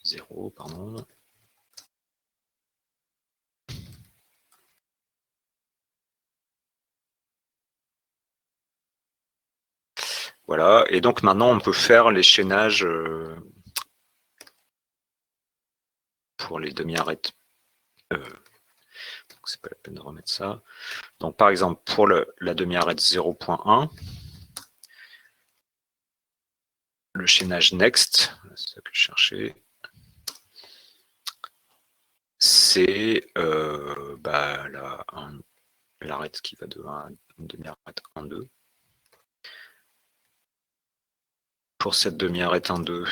0, pardon. Voilà, et donc maintenant on peut faire les chaînages pour les demi-arêtes. C'est pas la peine de remettre ça. Donc par exemple pour la demi-arête 0.1, le chaînage next, c'est ça que je cherchais, c'est l'arête qui va de 1 à une demi-arête 1, 2. Pour cette demi-arête 1, 2,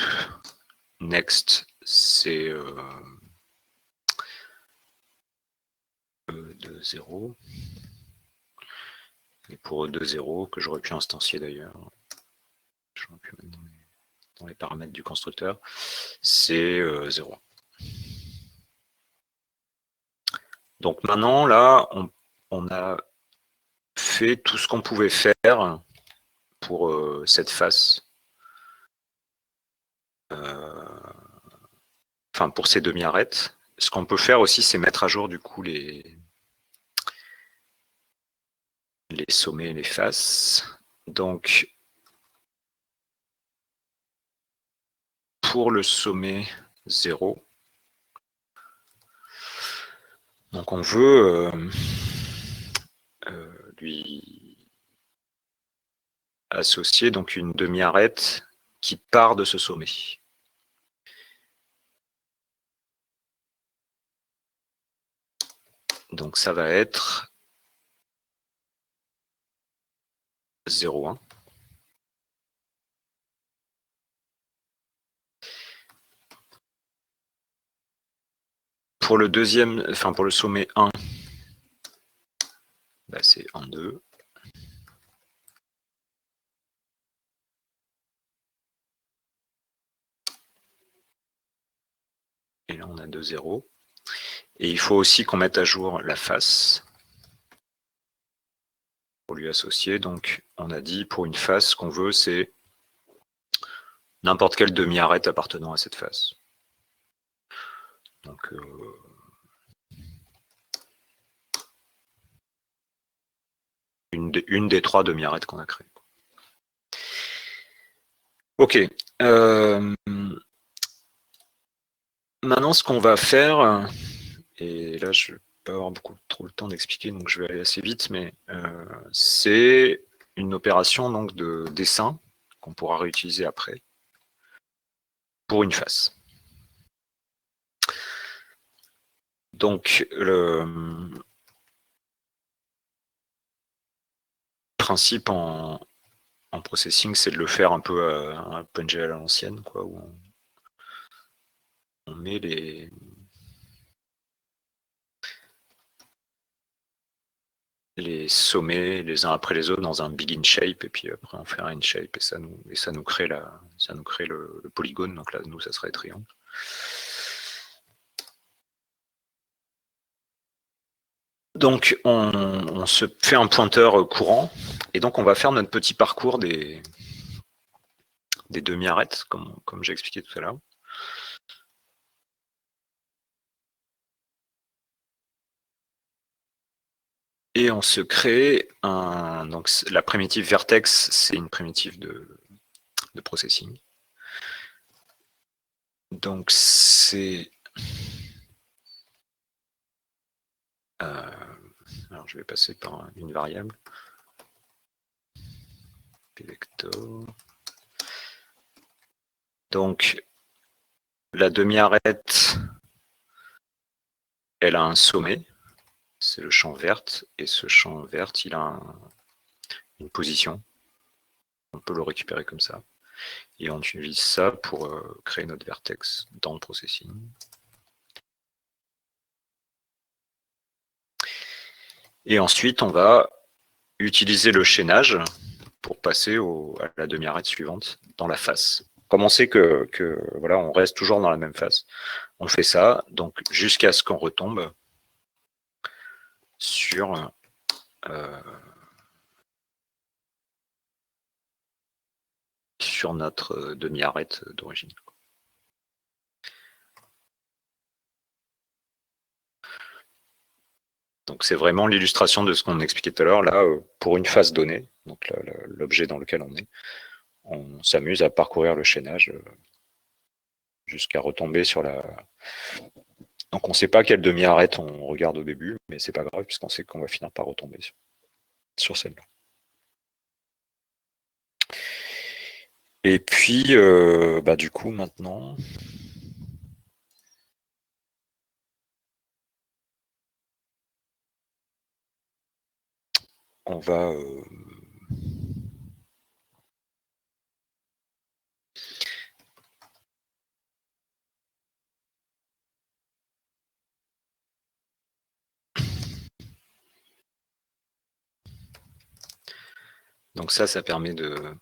next, c'est 2, 0. Et pour 2, 0, que j'aurais pu instancier d'ailleurs, j'aurais pu mettre dans les paramètres du constructeur, c'est 0. Donc maintenant, là, on a fait tout ce qu'on pouvait faire pour cette face. Enfin, pour ces demi-arêtes. Ce qu'on peut faire aussi, c'est mettre à jour du coup les sommets et les faces. Donc, pour le sommet 0, donc on veut lui associer donc une demi-arête qui part de ce sommet. Donc ça va être 0,1. Pour le deuxième, enfin pour le sommet 1, bah c'est 1, 2. Et là on a 2, 0. Et il faut aussi qu'on mette à jour la face pour lui associer. Donc on a dit pour une face, ce qu'on veut, c'est n'importe quelle demi-arête appartenant à cette face. Donc une des 3 demi-arêtes qu'on a créées. Ok. Maintenant, ce qu'on va faire, et là je ne vais pas avoir trop le temps d'expliquer, donc je vais aller assez vite, mais c'est une opération donc, de dessin qu'on pourra réutiliser après pour une face. Donc le principe en processing, c'est de le faire un peu à OpenGL à l'ancienne, quoi, où on met les sommets les uns après les autres dans un begin shape, et puis après on fait un end shape, et ça nous crée le polygone. Donc là, nous, ça serait triangle. Donc on se fait un pointeur courant, et donc on va faire notre petit parcours des demi-arêtes, comme j'ai expliqué tout à l'heure. Et on se crée donc la primitive vertex, c'est une primitive de processing. Donc c'est alors je vais passer par une variable. vector. Donc, la demi-arête, elle a un sommet, c'est le champ vert, et ce champ vert, il a une position. On peut le récupérer comme ça. Et on utilise ça pour créer notre vertex dans le processing. Et ensuite, on va utiliser le chaînage pour passer à la demi-arête suivante dans la face. Comme on sait que voilà, on reste toujours dans la même face, on fait ça donc jusqu'à ce qu'on retombe sur notre demi-arête d'origine. Donc c'est vraiment l'illustration de ce qu'on expliquait tout à l'heure. Là, pour une face donnée, donc l'objet dans lequel on est, on s'amuse à parcourir le chaînage jusqu'à retomber sur la. Donc on ne sait pas quelle demi-arête on regarde au début, mais c'est pas grave puisqu'on sait qu'on va finir par retomber sur celle-là. Et puis, du coup, maintenant, on va donc ça permet de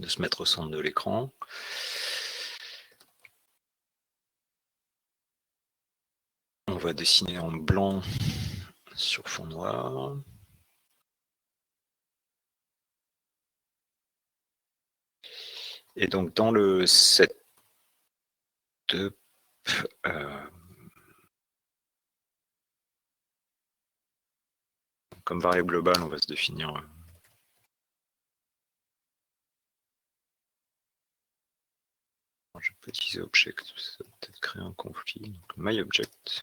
se mettre au centre de l'écran. On va dessiner en blanc sur fond noir. Et donc dans le setup, comme variable globale, on va se définir je peux utiliser object, ça va peut-être créer un conflit. Donc myObject.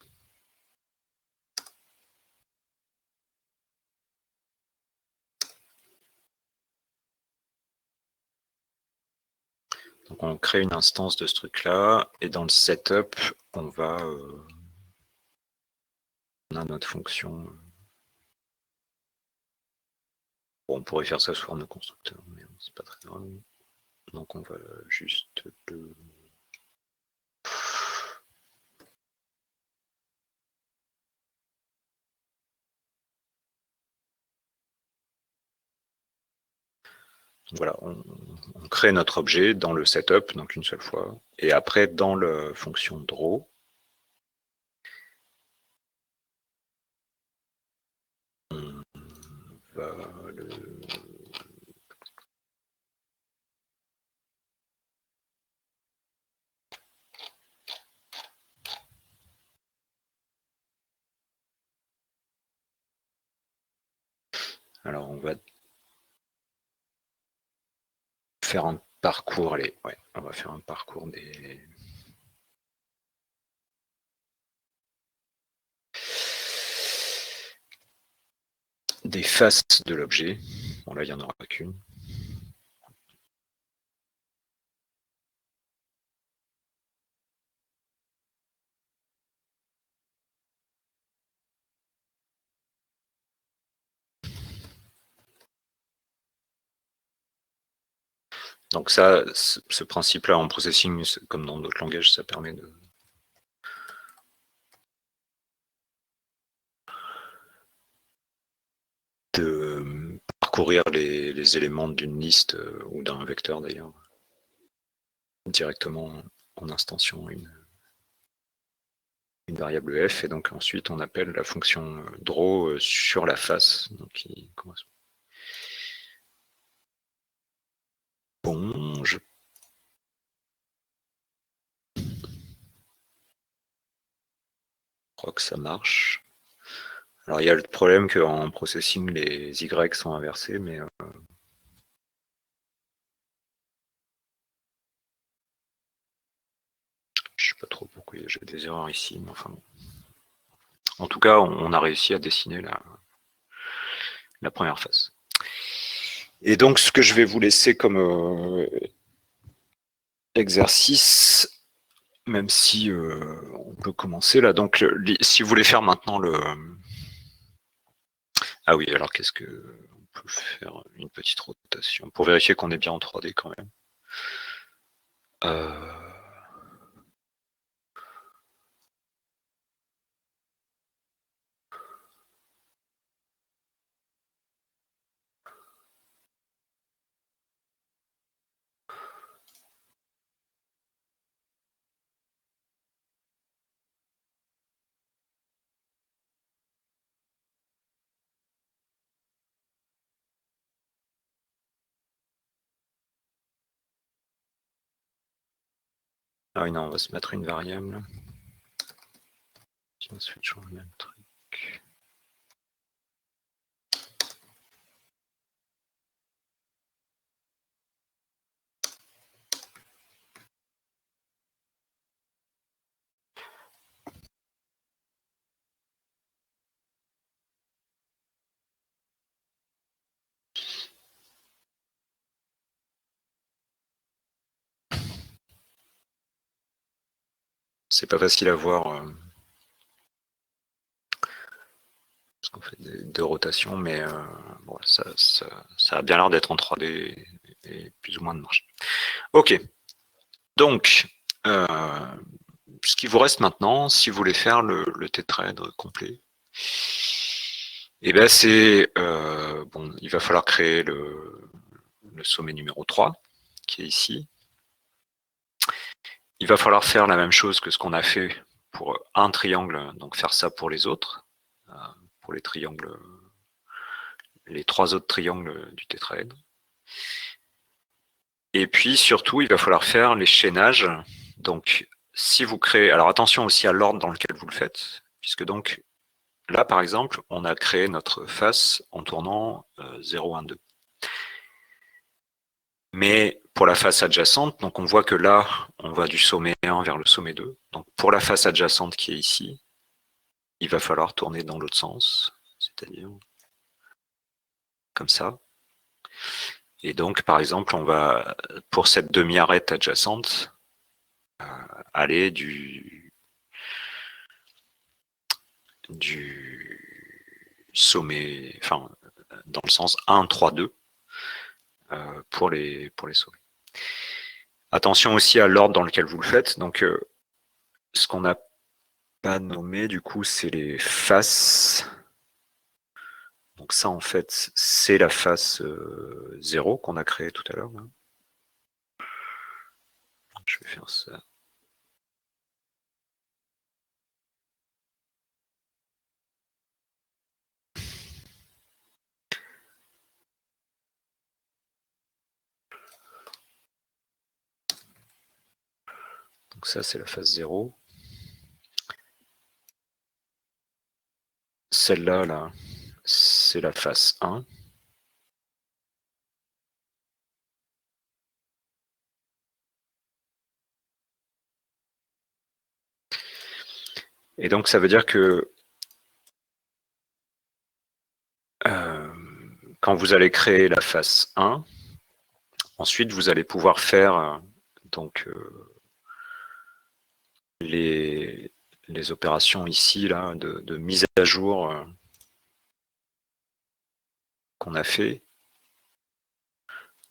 Donc on crée une instance de ce truc-là, et dans le setup, on a notre fonction. Bon, on pourrait faire ça sous forme de constructeur, mais c'est pas très grave. Donc on va juste le. Voilà, on crée notre objet dans le setup, donc une seule fois, et après dans la fonction draw, on va le. Alors on va faire un parcours, allez, ouais, on va faire un parcours des faces de l'objet. Bon là il n'y en aura qu'une. Donc ça, ce principe-là en processing, comme dans d'autres langages, ça permet de parcourir les éléments d'une liste ou d'un vecteur d'ailleurs, directement en instantiant une variable f, et donc ensuite on appelle la fonction draw sur la face. Donc, qui correspond. Bon, je crois que ça marche. Alors il y a le problème qu'en processing, les Y sont inversés, mais je sais pas trop pourquoi j'ai des erreurs ici, mais enfin bon. En tout cas, on a réussi à dessiner la première face. Et donc, ce que je vais vous laisser comme exercice, même si on peut commencer là. Donc, si vous voulez faire maintenant le... Ah oui, alors qu'est-ce que... On peut faire une petite rotation pour vérifier qu'on est bien en 3D quand même. Ah oui, non, on va se mettre une variable. On se fait toujours le même truc. C'est pas facile à voir parce qu'on fait des rotations, mais bon, ça a bien l'air d'être en 3D et plus ou moins de marche. Ok, donc ce qui vous reste maintenant, si vous voulez faire le tétraèdre complet, et ben c'est bon, il va falloir créer le sommet numéro 3 qui est ici. Il va falloir faire la même chose que ce qu'on a fait pour un triangle, donc faire ça pour les autres, pour les triangles, les 3 autres triangles du tétraèdre. Et puis surtout, il va falloir faire les chaînages. Donc, si vous créez, alors attention aussi à l'ordre dans lequel vous le faites, puisque donc là, par exemple, on a créé notre face en tournant 0, 1, 2. Mais pour la face adjacente, donc on voit que là, on va du sommet 1 vers le sommet 2. Donc pour la face adjacente qui est ici, il va falloir tourner dans l'autre sens, c'est-à-dire comme ça. Et donc, par exemple, on va, pour cette demi-arête adjacente, aller du sommet, enfin, dans le sens 1, 3, 2, pour les sommets. Attention aussi à l'ordre dans lequel vous le faites. Donc, ce qu'on n'a pas nommé, du coup, c'est les faces. Donc ça, en fait, c'est la face 0 qu'on a créée tout à l'heure. Je vais faire ça. Donc ça, c'est la face 0. Celle-là, là, c'est la face 1. Et donc, ça veut dire que quand vous allez créer la face 1, ensuite, vous allez pouvoir faire donc les opérations ici là de mise à jour qu'on a fait.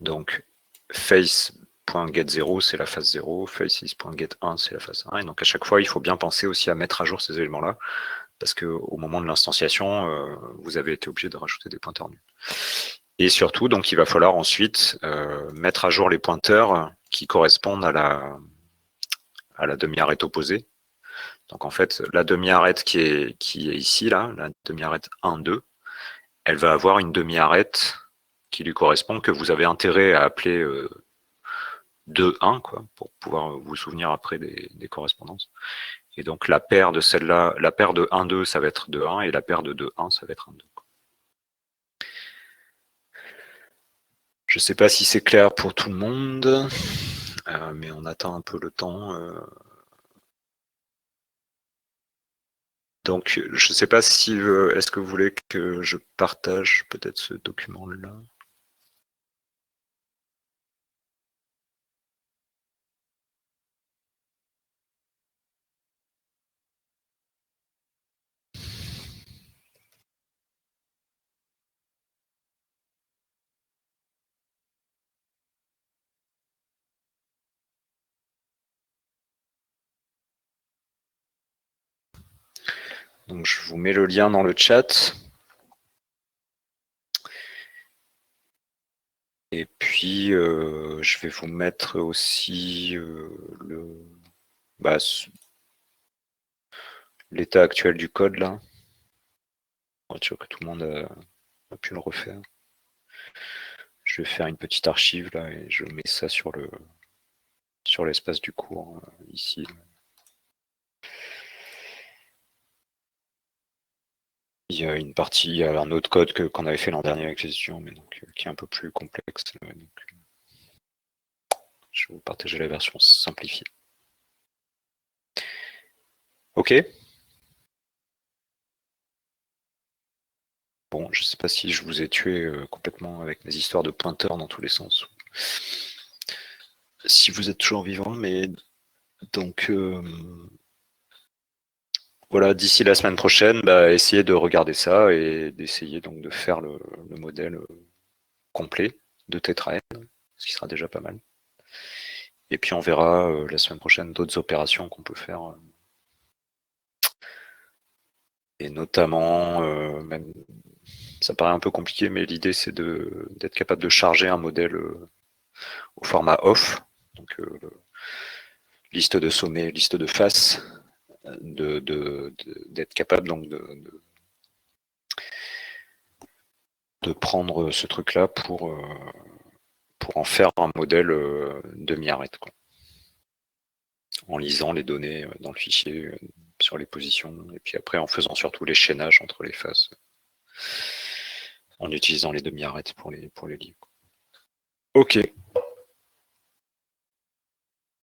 Donc, face.get0, c'est la face 0, faces.get1, c'est la face 1. Et donc, à chaque fois, il faut bien penser aussi à mettre à jour ces éléments-là, parce qu'au moment de l'instanciation, vous avez été obligé de rajouter des pointeurs nuls. Et surtout, donc, il va falloir ensuite mettre à jour les pointeurs qui correspondent à la demi-arête opposée. Donc, en fait, la demi-arête qui est ici, là, la demi-arête 1, 2, elle va avoir une demi-arête qui lui correspond, que vous avez intérêt à appeler 2, 1, quoi, pour pouvoir vous souvenir après des correspondances. Et donc, la paire de celle-là, la paire de 1, 2, ça va être 2, 1, et la paire de 2, 1, ça va être 1, 2. Je ne sais pas si c'est clair pour tout le monde, mais on attend un peu le temps. Donc, je ne sais pas si est-ce que vous voulez que je partage peut-être ce document-là. Donc, je vous mets le lien dans le chat. Et puis, je vais vous mettre aussi l'état actuel du code là. Pour être sûr que tout le monde a pu le refaire. Je vais faire une petite archive là et je mets ça sur l'espace du cours ici. Il y a une partie, il y a un autre code qu'on avait fait l'an dernier avec les étudiants, mais donc, qui est un peu plus complexe. Je vais vous partager la version simplifiée. Ok. Bon, je ne sais pas si je vous ai tué complètement avec mes histoires de pointeurs dans tous les sens. Si vous êtes toujours vivant, mais donc voilà, d'ici la semaine prochaine, essayez de regarder ça et d'essayer donc de faire le modèle complet de tétraèdre, ce qui sera déjà pas mal. Et puis on verra la semaine prochaine d'autres opérations qu'on peut faire. Et notamment, même, ça paraît un peu compliqué, mais l'idée c'est d'être capable de charger un modèle au format off, donc liste de sommet, liste de face, d'être capable donc de prendre ce truc-là pour en faire un modèle demi-arête, en lisant les données dans le fichier sur les positions, et puis après en faisant surtout les chaînages entre les faces, en utilisant les demi-arêtes pour les livres. Ok.